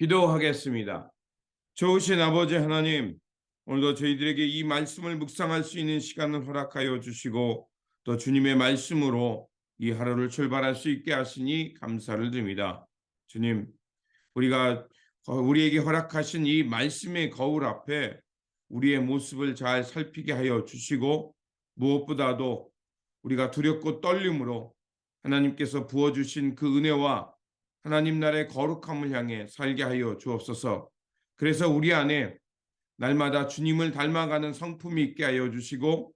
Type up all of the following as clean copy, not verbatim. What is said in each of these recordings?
기도하겠습니다. 좋으신 아버지 하나님, 오늘도 저희들에게 이 말씀을 묵상할 수 있는 시간을 허락하여 주시고 또 주님의 말씀으로 이 하루를 출발할 수 있게 하시니 감사를 드립니다. 주님, 우리에게 허락하신 이 말씀의 거울 앞에 우리의 모습을 잘 살피게 하여 주시고 무엇보다도 우리가 두렵고 떨림으로 하나님께서 부어주신 그 은혜와 하나님 나라의 거룩함을 향해 살게 하여 주옵소서. 그래서 우리 안에 날마다 주님을 닮아가는 성품이 있게 하여 주시고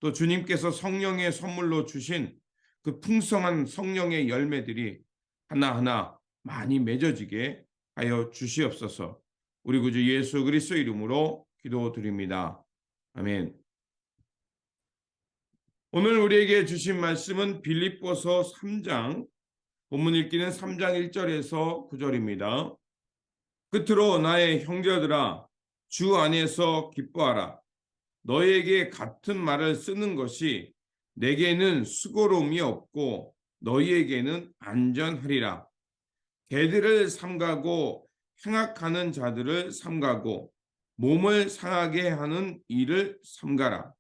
또 주님께서 성령의 선물로 주신 그 풍성한 성령의 열매들이 하나하나 많이 맺어지게 하여 주시옵소서. 우리 구주 예수 그리스도 이름으로 기도드립니다. 아멘. 오늘 우리에게 주신 말씀은 빌립보서 3장 본문 읽기는 3장 1절에서 9절입니다. 끝으로 나의 형제들아 주 안에서 기뻐하라. 너희에게 같은 말을 쓰는 것이 내게는 수고로움이 없고 너희에게는 안전하리라. 개들을 삼가고 행악하는 자들을 삼가고 몸을 상하게 하는 일을 삼가라.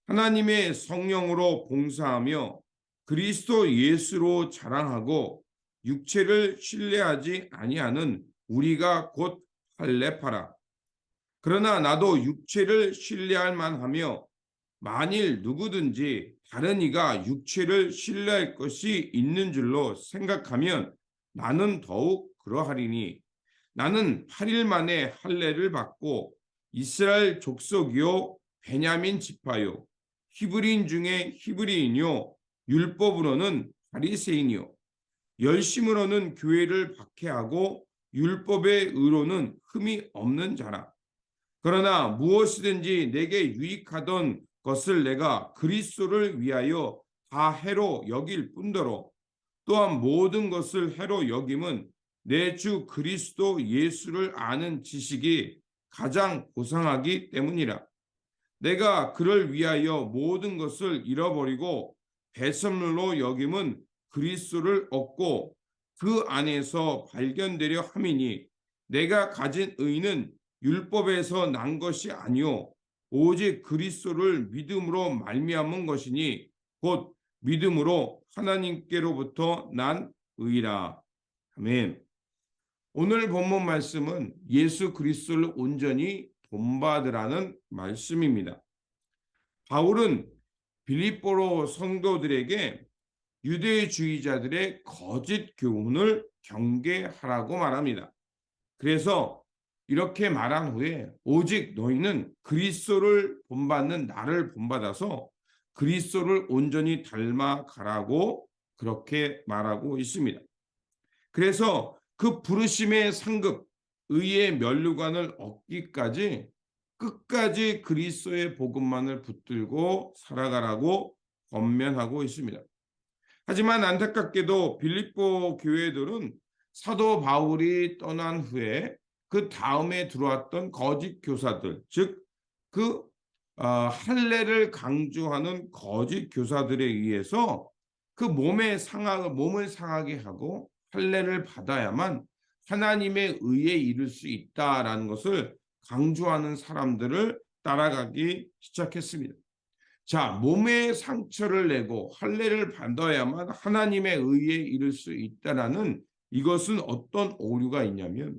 하나님의 성령으로 봉사하며 그리스도 예수로 자랑하고 육체를 신뢰하지 아니하는 우리가 곧 할례파라. 그러나 나도 육체를 신뢰할 만하며 만일 누구든지 다른 이가 육체를 신뢰할 것이 있는 줄로 생각하면 나는 더욱 그러하리니 나는 8일 만에 할례를 받고 이스라엘 족속이요 베냐민 지파요 히브리인 중에 히브리인이요 율법으로는 바리새인이요 열심으로는 교회를 박해하고 율법의 의로는 흠이 없는 자라. 그러나 무엇이든지 내게 유익하던 것을 내가 그리스도를 위하여 다 해로 여길 뿐더러 또한 모든 것을 해로 여김은 내 주 그리스도 예수를 아는 지식이 가장 고상하기 때문이라. 내가 그를 위하여 모든 것을 잃어버리고 배설물로 여김은 그리스도를 얻고 그 안에서 발견되려 함이니 내가 가진 의는 율법에서 난 것이 아니요 오직 그리스도를 믿음으로 말미암은 것이니 곧 믿음으로 하나님께로부터 난 의라. 아멘. 오늘 본문 말씀은 예수 그리스도를 온전히 본받으라는 말씀입니다. 바울은 빌립보로 성도들에게 유대주의자들의 거짓 교훈을 경계하라고 말합니다. 그래서 이렇게 말한 후에 오직 너희는 그리스도를 본받는 나를 본받아서 그리스도를 온전히 닮아가라고 그렇게 말하고 있습니다. 그래서 그 부르심의 상급, 의의 면류관을 얻기까지 끝까지 그리스도의 복음만을 붙들고 살아가라고 권면하고 있습니다. 하지만 안타깝게도 빌립보 교회들은 사도 바울이 떠난 후에 그 다음에 들어왔던 거짓 교사들, 즉 그 할례를 강조하는 거짓 교사들에 의해서 그 몸을 상하게 하고 할례를 받아야만 하나님의 의에 이를 수 있다라는 것을 강조하는 사람들을 따라가기 시작했습니다. 자, 몸에 상처를 내고 할례를 받아야만 하나님의 의에 이를 수 있다라는 이것은 어떤 오류가 있냐면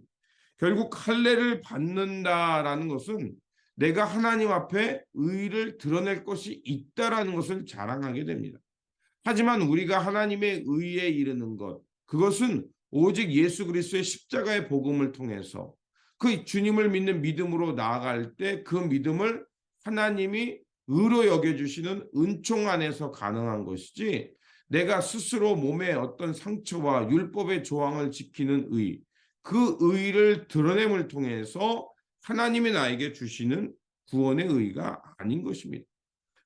결국 할례를 받는다라는 것은 내가 하나님 앞에 의를 드러낼 것이 있다라는 것을 자랑하게 됩니다. 하지만 우리가 하나님의 의에 이르는 것, 그것은 오직 예수 그리스도의 십자가의 복음을 통해서 그 주님을 믿는 믿음으로 나아갈 때 그 믿음을 하나님이 의로 여겨주시는 은총 안에서 가능한 것이지 내가 스스로 몸에 어떤 상처와 율법의 조항을 지키는 의, 그 의를 드러냄을 통해서 하나님이 나에게 주시는 구원의 의가 아닌 것입니다.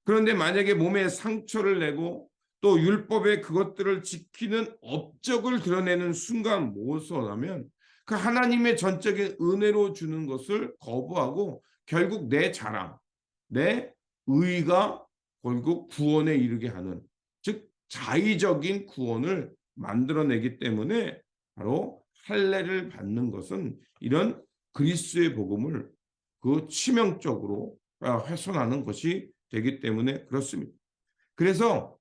그런데 만약에 몸에 상처를 내고 또 율법의 그것들을 지키는 업적을 드러내는 순간 무엇을 하면 그 하나님의 전적인 은혜로 주는 것을 거부하고 결국 내 자랑, 내 의가 결국 구원에 이르게 하는, 즉 자의적인 구원을 만들어내기 때문에 바로 할례를 받는 것은 이런 그리스도의 복음을 그 치명적으로 훼손하는 것이 되기 때문에 그렇습니다. 그래서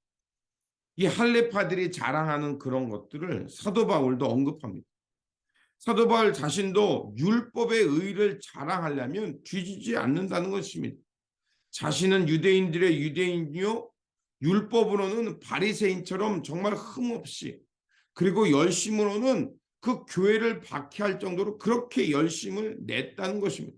이 할례파들이 자랑하는 그런 것들을 사도 바울도 언급합니다. 사도 바울 자신도 율법의 의를 자랑하려면 뒤지지 않는다는 것입니다. 자신은 유대인들의 유대인이요 율법으로는 바리새인처럼 정말 흠없이 그리고 열심으로는 그 교회를 박해할 정도로 그렇게 열심을 냈다는 것입니다.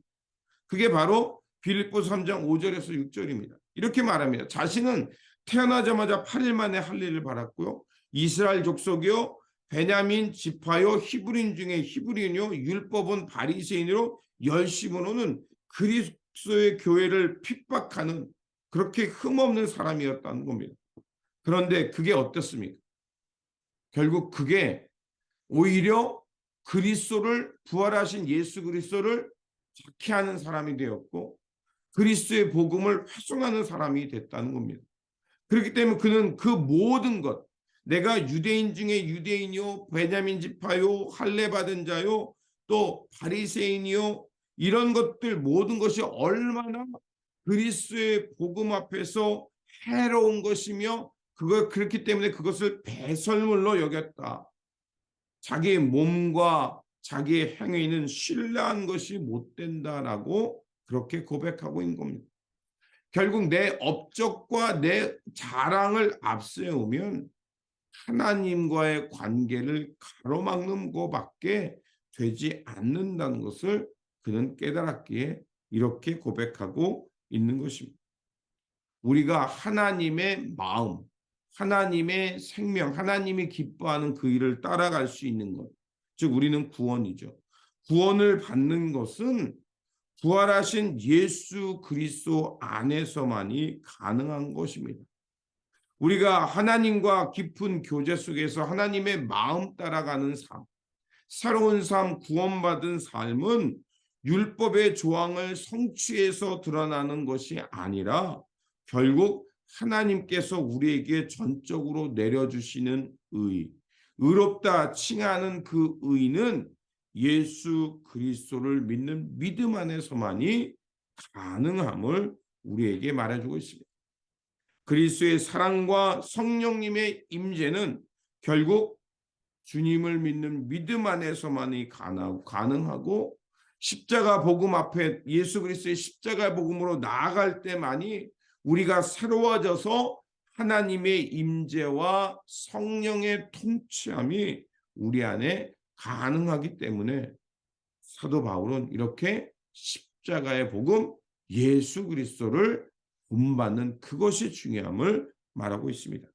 그게 바로 빌립보서 3장 5절에서 6절입니다. 이렇게 말합니다. 자신은 태어나자마자 8일 만에 할례를 받았고요. 이스라엘 족속이요 베냐민 지파요 히브리인 중에 히브리인요 율법은 바리새인으로 열심으로는 그리스도의 교회를 핍박하는 그렇게 흠없는 사람이었다는 겁니다. 그런데 그게 어떻습니까? 결국 그게 오히려 그리스도를 부활하신 예수 그리스도를 박해하는 사람이 되었고 그리스도의 복음을 훼손하는 사람이 됐다는 겁니다. 그렇기 때문에 그는 그 모든 것 내가 유대인 중에 유대인이요 베냐민 지파요 할례 받은 자요 또 바리새인이요 이런 것들 모든 것이 얼마나 그리스도의 복음 앞에서 해로운 것이며 그렇기 때문에 그것을 배설물로 여겼다. 자기의 몸과 자기의 행위는 신뢰한 것이 못 된다라고 그렇게 고백하고 있는 겁니다. 결국 내 업적과 내 자랑을 앞세우면 하나님과의 관계를 가로막는 것밖에 되지 않는다는 것을 그는 깨달았기에 이렇게 고백하고 있는 것입니다. 우리가 하나님의 마음, 하나님의 생명, 하나님이 기뻐하는 그 일을 따라갈 수 있는 것, 즉 우리는 구원이죠. 구원을 받는 것은 부활하신 예수 그리스도 안에서만이 가능한 것입니다. 우리가 하나님과 깊은 교제 속에서 하나님의 마음 따라가는 삶, 새로운 삶, 구원받은 삶은 율법의 조항을 성취해서 드러나는 것이 아니라 결국 하나님께서 우리에게 전적으로 내려주시는 의, 의롭다 칭하는 그 의는 예수 그리스도를 믿는 믿음 안에서만이 가능함을 우리에게 말해주고 있습니다. 그리스도의 사랑과 성령님의 임재는 결국 주님을 믿는 믿음 안에서만이 가능하고 십자가 복음 앞에 예수 그리스도의 십자가 복음으로 나아갈 때만이 우리가 새로워져서 하나님의 임재와 성령의 통치함이 우리 안에 가능하기 때문에 사도 바울은 이렇게 십자가의 복음 예수 그리스도를 본받는 그것이 중요함을 말하고 있습니다.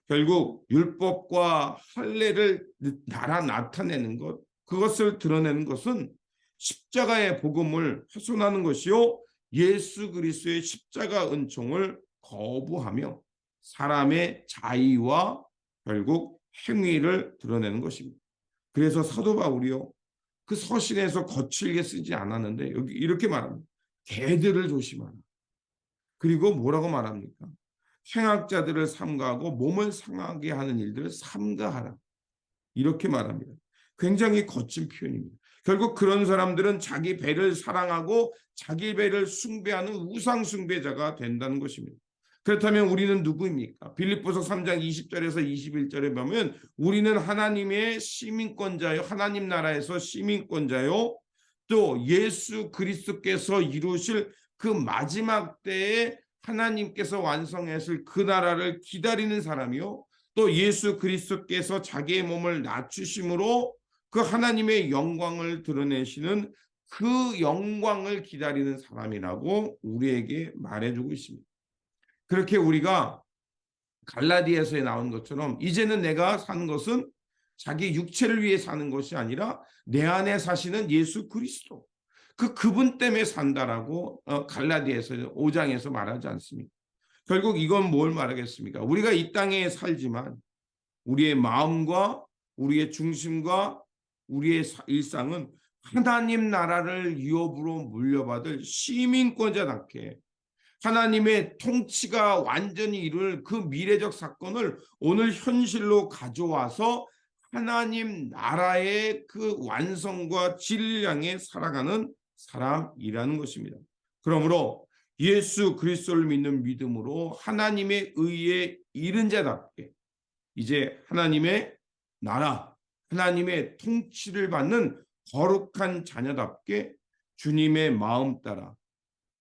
결국 율법과 할례를 나타내는 것, 그것을 드러내는 것은 십자가의 복음을 훼손하는 것이요 예수 그리스도의 십자가 은총을 거부하며 사람의 자의와 결국 행위를 드러내는 것입니다. 그래서 사도 바울이요 그 서신에서 거칠게 쓰지 않았는데 여기 이렇게 말합니다. 개들을 조심하라. 그리고 뭐라고 말합니까? 행악자들을 삼가하고 몸을 상하게 하는 일들을 삼가하라. 이렇게 말합니다. 굉장히 거친 표현입니다. 결국 그런 사람들은 자기 배를 사랑하고 자기 배를 숭배하는 우상 숭배자가 된다는 것입니다. 그렇다면 우리는 누구입니까? 빌립보서 3장 20절에서 21절에 보면 우리는 하나님의 시민권자요, 하나님 나라에서 시민권자요, 또 예수 그리스도께서 이루실 그 마지막 때에 하나님께서 완성하실 그 나라를 기다리는 사람이요, 또 예수 그리스도께서 자기의 몸을 낮추심으로 그 하나님의 영광을 드러내시는 그 영광을 기다리는 사람이라고 우리에게 말해주고 있습니다. 그렇게 우리가 갈라디아서에 나온 것처럼 이제는 내가 사는 것은 자기 육체를 위해 사는 것이 아니라 내 안에 사시는 예수 그리스도 그분 때문에 산다라고 갈라디아서 5장에서 말하지 않습니까? 결국 이건 뭘 말하겠습니까? 우리가 이 땅에 살지만 우리의 마음과 우리의 중심과 우리의 일상은 하나님 나라를 유업으로 물려받을 시민권자답게 하나님의 통치가 완전히 이룰 그 미래적 사건을 오늘 현실로 가져와서 하나님 나라의 그 완성과 진리를 향해 살아가는 사람이라는 것입니다. 그러므로 예수 그리스도를 믿는 믿음으로 하나님의 의에 이른 자답게 이제 하나님의 나라, 하나님의 통치를 받는 거룩한 자녀답게 주님의 마음 따라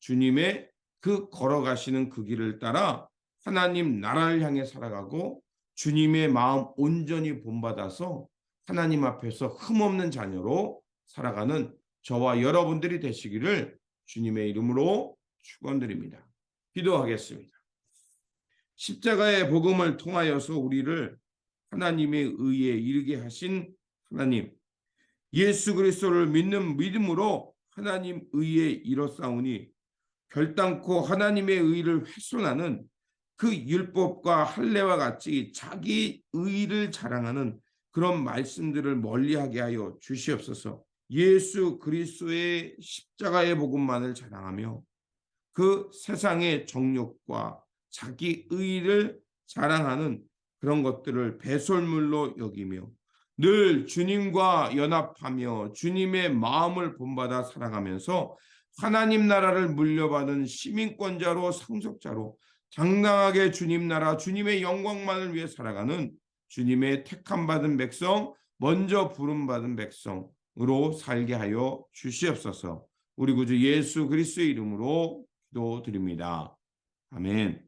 주님의 그 걸어가시는 그 길을 따라 하나님 나라를 향해 살아가고 주님의 마음 온전히 본받아서 하나님 앞에서 흠없는 자녀로 살아가는 저와 여러분들이 되시기를 주님의 이름으로 축원드립니다. 기도하겠습니다. 십자가의 복음을 통하여서 우리를 하나님의 의에 이르게 하신 하나님, 예수 그리스도를 믿는 믿음으로 하나님 의에 이뤘사오니 결단코 하나님의 의를 훼손하는 그 율법과 할례와 같이 자기 의를 자랑하는 그런 말씀들을 멀리하게 하여 주시옵소서. 예수 그리스도의 십자가의 복음만을 자랑하며 그 세상의 정욕과 자기 의를 자랑하는 그런 것들을 배설물로 여기며 늘 주님과 연합하며 주님의 마음을 본받아 살아가면서 하나님 나라를 물려받은 시민권자로 상속자로 당당하게 주님 나라 주님의 영광만을 위해 살아가는 주님의 택함 받은 백성, 먼저 부름 받은 백성으로 살게 하여 주시옵소서. 우리 구주 예수 그리스도의 이름으로 기도드립니다. 아멘.